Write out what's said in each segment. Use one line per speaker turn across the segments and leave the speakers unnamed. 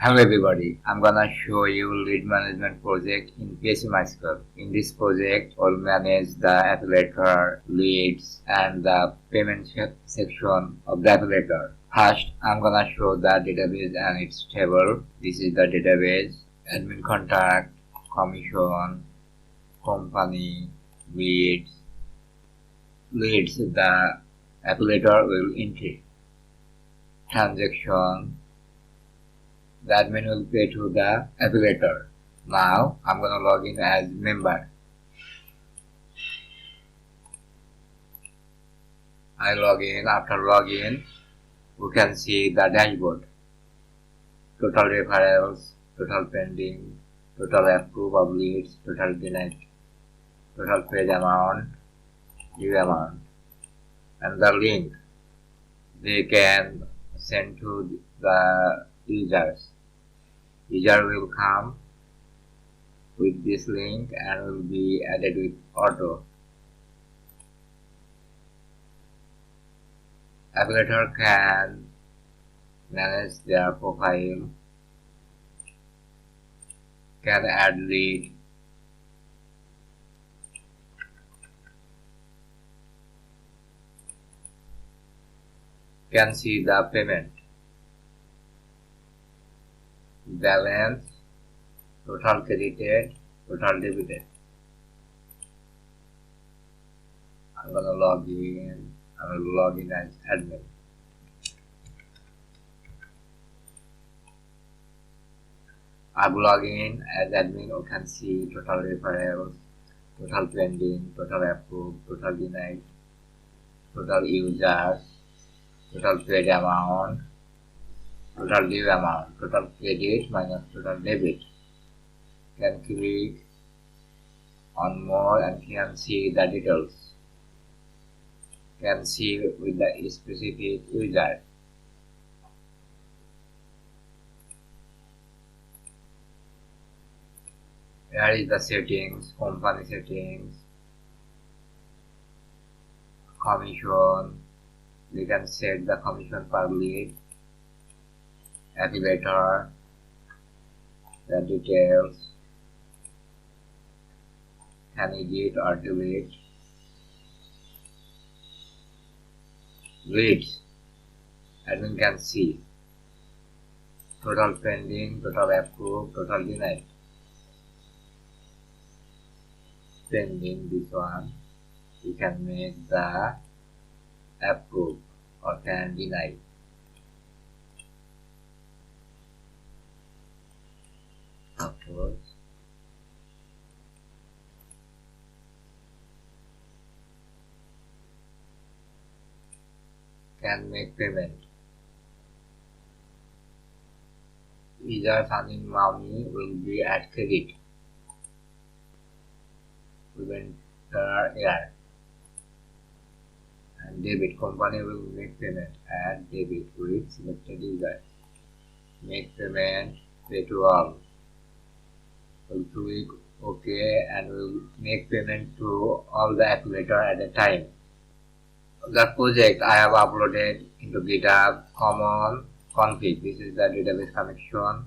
Hello everybody, I'm gonna show you lead management project in PHP MySQL. In this project, we'll manage the affiliator, leads, and the payment section of the affiliator. First, I'm gonna show the database and its table. This is the database, admin contact, commission, company, leads. Leads, the affiliator will enter. Transaction, the admin will pay to the affiliator. Now I'm gonna log in as member. I log in. After login, we can see the dashboard. Total referrals, total pending, total approved of leads, total denied, total paid amount, due amount, and the link they can send to the users. User will come with this link and will be added with auto. Affiliator can manage their profile, can add lead, can see the payment, balance, total credited, total debited. I'm gonna log in. I will log in as admin. I'm logging in as admin. You can see total referrals, total pending, total approved, total denied, total users, total paid amount, total due amount, total credit minus total debit. Can click on more and can see the details. Can see with the specific user. Here is the settings, company settings, commission. We can set the commission per lead, affiliator, the details, can edit or delete, leads, admin can see, total pending, total approved, total denied, pending, this one, we can make the approved or can deny. Afterwards, can make payment. Users earning money will be at credit. We will enter here. And debit, company will make payment at debit with selected users. Make payment, pay to all. We'll click OK and we'll make payment to all the affiliator at a time. The project I have uploaded into GitHub common config. This is the database connection.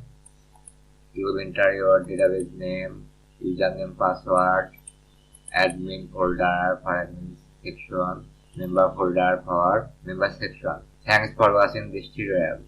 You will enter your database name, username, password, admin folder for admin section, member folder for member section. Thanks for watching this tutorial.